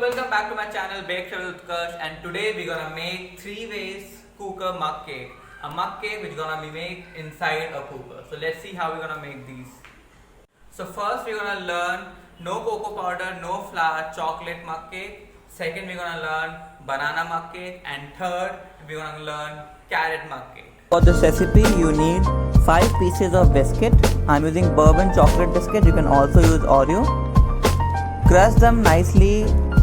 welcome back to my channel Bake Travel Utkarsh, and today we're gonna make 3 ways cooker mug cake. A mug cake which is gonna be made inside a cooker. So let's see how we're gonna make these. So first we're gonna learn no cocoa powder, no flour, chocolate mug cake. Second we're gonna learn banana mug cake, and third we're gonna learn carrot mug cake. For this recipe you need 5 pieces of biscuit. I'm using bourbon chocolate biscuit. You can also use Oreo. Crush them nicely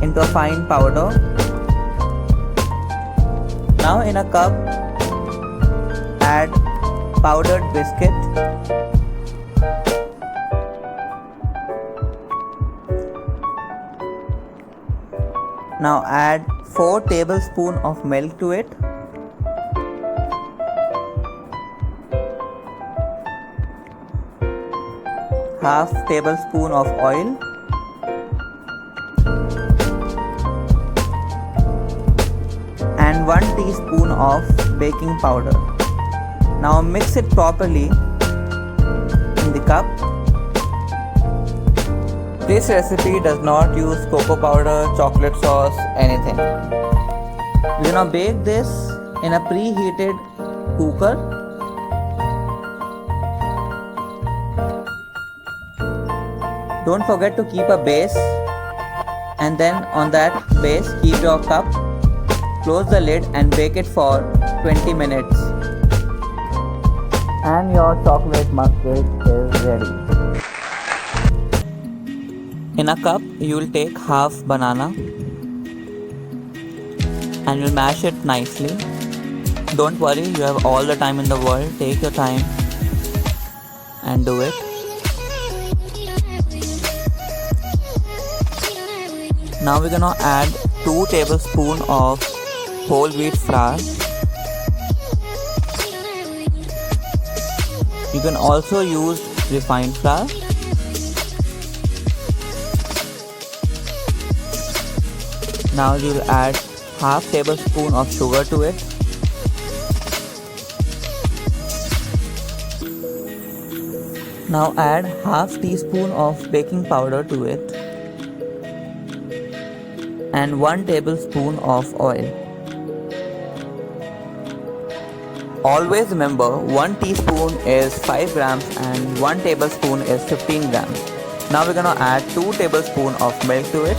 into a fine powder. Now in a cup add powdered biscuit. Now add 4 tablespoons of milk to it. Half tablespoon of oil. And 1 teaspoon of baking powder. Now mix it properly in the cup. This recipe does not use cocoa powder, chocolate sauce, anything. We're gonna bake this in a preheated cooker. Don't forget to keep a base, and then on that base keep your cup. Close the lid and bake it for 20 minutes. And your chocolate mug cake is ready. In a cup, you will take half banana and you'll mash it nicely. Don't worry, you have all the time in the world. Take your time and do it. Now we're gonna add 2 tablespoons of whole wheat flour. You can also use refined flour. Now you will add half tablespoon of sugar to it. Now add half teaspoon of baking powder to it and 1 tablespoon of oil. Always remember, 1 teaspoon is 5 grams and 1 tablespoon is 15 grams. Now we're gonna add 2 tablespoons of milk to it.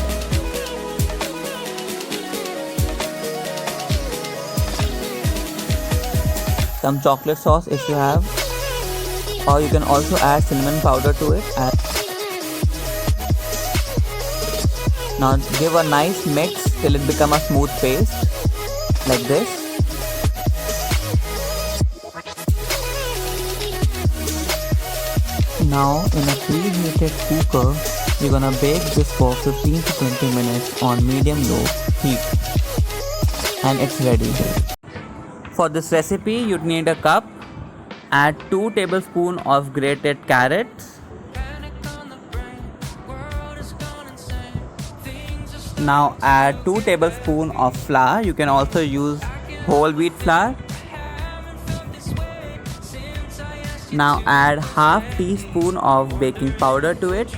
Some chocolate sauce if you have, or you can also add cinnamon powder to it. Now give a nice mix till it becomes a smooth paste like this. Now in a preheated cooker, we're gonna bake this for 15 to 20 minutes on medium-low heat, and it's ready. For this recipe, you'd need a cup. Add 2 tablespoons of grated carrots. Now add 2 tablespoons of flour. You can also use whole wheat flour. Now add half teaspoon of baking powder to it,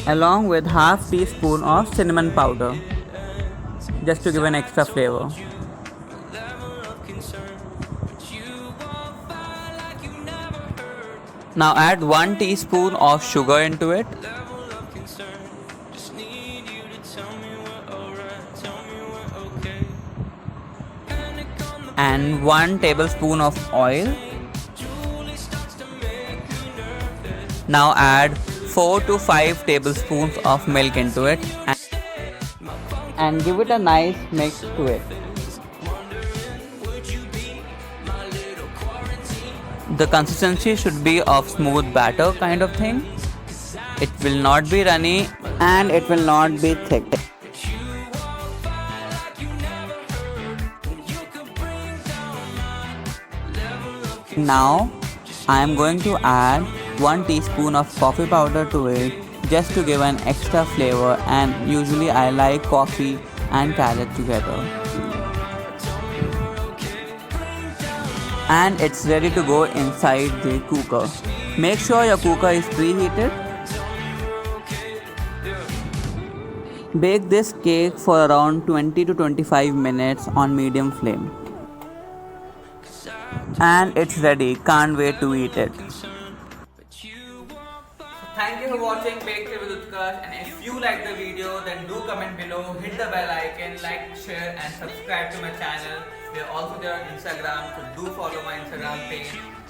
along with half teaspoon of cinnamon powder, just to give an extra flavor. Now add 1 teaspoon of sugar into it. And 1 tablespoon of oil. Now add 4 to 5 tablespoons of milk into it and give it a nice mix to it. The consistency should be of smooth batter kind of thing. It will not be runny and it will not be thick. Now I am going to add 1 teaspoon of coffee powder to it, just to give an extra flavor, and usually I like coffee and carrot together. And it's ready to go inside the cooker. Make sure your cooker is preheated. Bake this cake for around 20 to 25 minutes on medium flame. And it's ready, can't wait to eat it. Thank you for watching Bake Tree with Utkarsh, and if you like the video then do comment below, hit the bell icon, like, share and subscribe to my channel. We are also there on Instagram, so do follow my Instagram page.